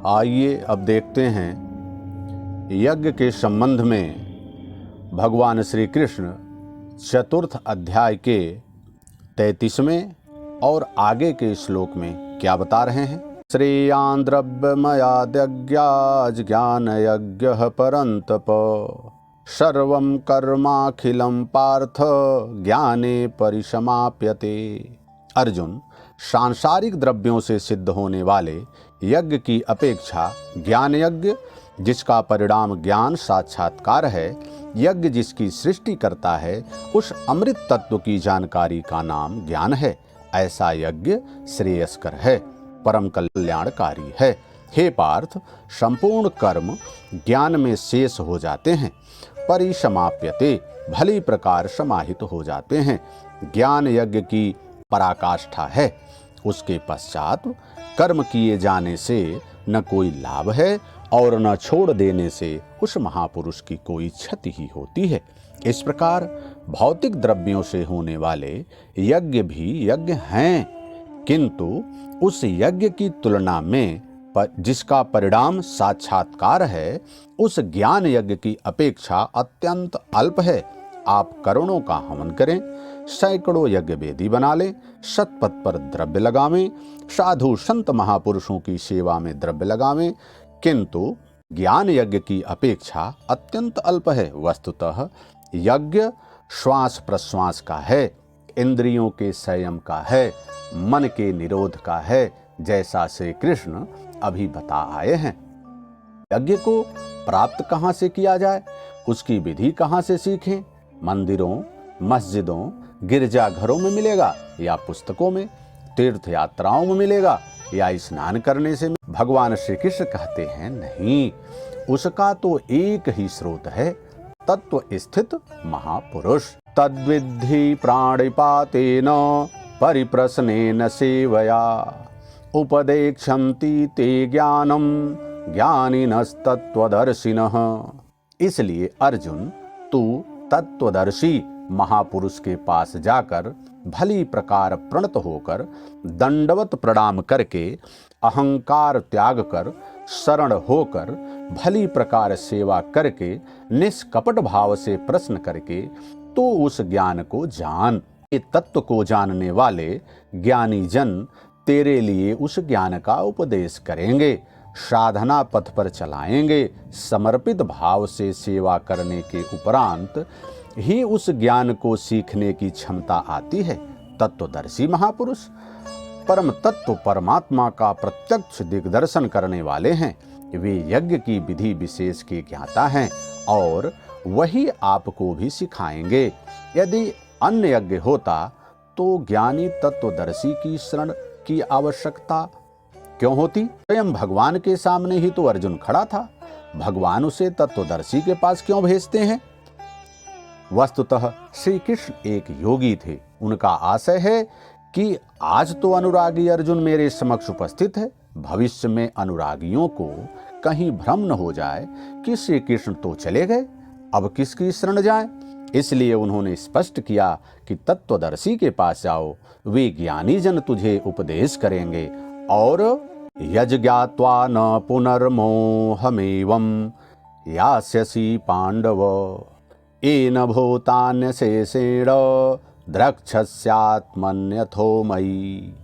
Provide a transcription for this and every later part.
आइए अब देखते हैं यज्ञ के संबंध में भगवान श्री कृष्ण चतुर्थ अध्याय के 33वें और आगे के श्लोक में क्या बता रहे हैं। श्रेयान् द्रव्यमयाद्यज्ञाज् ज्ञानयज्ञः परन्तप सर्वं कर्माखिलं पार्थ ज्ञाने परिसमाप्यते। अर्जुन, सांसारिक द्रव्यों से सिद्ध होने वाले यज्ञ की अपेक्षा ज्ञान यज्ञ, जिसका परिणाम ज्ञान साक्षात्कार है, यज्ञ जिसकी सृष्टि करता है, उस अमृत तत्व की जानकारी का नाम ज्ञान है। ऐसा यज्ञ श्रेयस्कर है, परम कल्याणकारी है। हे पार्थ, संपूर्ण कर्म ज्ञान में शेष हो जाते हैं, परिसमाप्यते, भली प्रकार समाहित हो जाते हैं। ज्ञान यज्ञ की पराकाष्ठा है। उसके पश्चात कर्म किए जाने से न कोई लाभ है और न छोड़ देने से उस महापुरुष की कोई क्षति ही होती है। इस प्रकार भौतिक द्रव्यों से होने वाले यज्ञ भी यज्ञ हैं, किंतु उस यज्ञ की तुलना में जिसका परिणाम साक्षात्कार है, उस ज्ञान यज्ञ की अपेक्षा अत्यंत अल्प है। आप करोड़ों का हवन करें, सैकड़ों यज्ञ वेदी बना लें, शतपथ पर द्रव्य लगावें, साधु संत महापुरुषों की सेवा में द्रव्य लगावें, किंतु ज्ञान यज्ञ की अपेक्षा अत्यंत अल्प है। वस्तुतः यज्ञ श्वास प्रश्वास का है, इंद्रियों के संयम का है, मन के निरोध का है, जैसा श्री कृष्ण अभी बता आए हैं। यज्ञ को प्राप्त कहाँ से किया जाए, उसकी विधि कहाँ से सीखें? मंदिरों, मस्जिदों, गिरजाघरों में मिलेगा या पुस्तकों में, तीर्थ यात्राओं में मिलेगा या स्नान करने से? भगवान श्री कृष्ण कहते हैं नहीं, उसका तो एक ही स्रोत है, तत्व स्थित महापुरुष। तद्विद्धि प्राणिपातेन परिप्रश्नेन सेवया उपदेक्षन्ति ते ज्ञानम ज्ञानिनस्तत्वदर्शिनः। इसलिए अर्जुन, तू तत्वदर्शी महापुरुष के पास जाकर भली प्रकार प्रणत होकर दंडवत प्रणाम करके, अहंकार त्याग कर, शरण होकर, भली प्रकार सेवा करके, निष्कपट भाव से प्रश्न करके तो उस ज्ञान को जान। ये तत्व को जानने वाले ज्ञानी जन तेरे लिए उस ज्ञान का उपदेश करेंगे, साधना पथ पर चलाएंगे। समर्पित भाव से सेवा करने के उपरांत ही उस ज्ञान को सीखने की क्षमता आती है। तत्वदर्शी महापुरुष परम तत्व परमात्मा का प्रत्यक्ष दिग्दर्शन करने वाले हैं। वे यज्ञ की विधि विशेष के ज्ञाता हैं और वही आपको भी सिखाएंगे। यदि अन्य यज्ञ होता तो ज्ञानी तत्वदर्शी की शरण की आवश्यकता क्यों होती? स्वयं भगवान के सामने ही तो अर्जुन खड़ा था, भगवान उसे तत्वदर्शी के पास क्यों भेजते हैं? वस्तुतः श्री कृष्ण एक योगी थे। उनका आशय है कि आज तो अनुरागी अर्जुन मेरे समक्ष उपस्थित है, भविष्य में अनुरागियों को कहीं भ्रम न हो जाए कि श्री कृष्ण तो चले गए, अब किसकी शरण जाए। इसलिए उन्होंने स्पष्ट किया कि तत्वदर्शी के पास जाओ, वे ज्ञानी जन तुझे उपदेश करेंगे। और यज्ञात्वा न पुनर्मोहमेवं यास्यसि पांडव येन भूतान्यशेषेण द्रक्ष्यस्यात्मन्यथो मयि।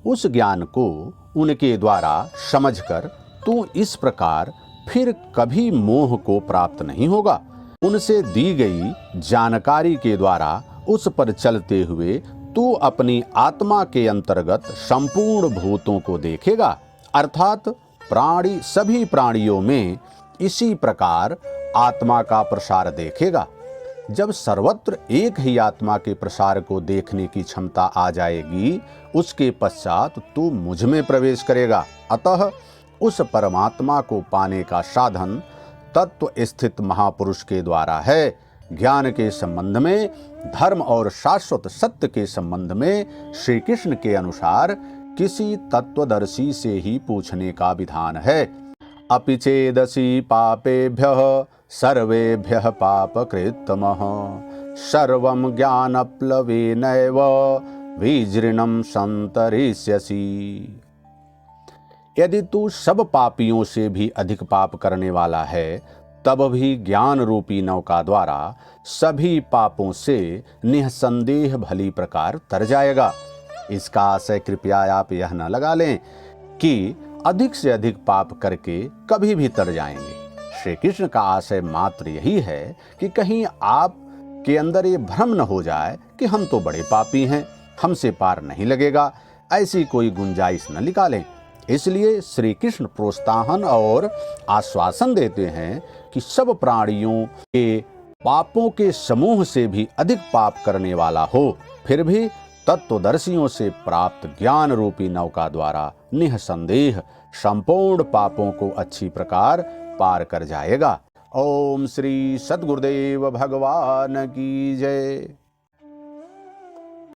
उस ज्ञान को उनके द्वारा समझकर तू इस प्रकार फिर कभी मोह को प्राप्त नहीं होगा। उनसे दी गई जानकारी के द्वारा उस पर चलते हुए तू अपनी आत्मा के अंतर्गत संपूर्ण भूतों को देखेगा, अर्थात प्राणी सभी प्राणियों में इसी प्रकार आत्मा का प्रसार देखेगा। जब सर्वत्र एक ही आत्मा के प्रसार को देखने की क्षमता आ जाएगी, उसके पश्चात तू मुझ में प्रवेश करेगा। अतः उस परमात्मा को पाने का साधन तत्व स्थित महापुरुष के द्वारा है। ज्ञान के संबंध में, धर्म और शाश्वत सत्य के संबंध में श्री कृष्ण के अनुसार किसी तत्वदर्शी से ही पूछने का विधान है। अपि चेदसि पापेभ्यः सर्वेभ्यः पापकृत्तमः सर्वं ज्ञानप्लवेनैव विजृणं सन्तरिष्यसि। यदि तू सब पापियों से भी अधिक पाप करने वाला है, तब भी ज्ञान रूपी नौका द्वारा सभी पापों से निःसंदेह भली प्रकार तर जाएगा। इसका आशय कृपया आप यह न लगा लें कि अधिक से अधिक पाप करके कभी भी तर जाएंगे। श्री कृष्ण का आशय मात्र यही है कि कहीं आप के अंदर ये भ्रम न हो जाए कि हम तो बड़े पापी हैं, हमसे पार नहीं लगेगा, ऐसी कोई गुंजाइश न निकालें। इसलिए श्री कृष्ण प्रोत्साहन और आश्वासन देते हैं कि सब प्राणियों के पापों के समूह से भी अधिक पाप करने वाला हो, फिर भी तत्वदर्शियों से प्राप्त ज्ञान रूपी नौका द्वारा निःसंदेह संपूर्ण पापों को अच्छी प्रकार पार कर जाएगा। ओम श्री सद्गुरुदेव भगवान की जय।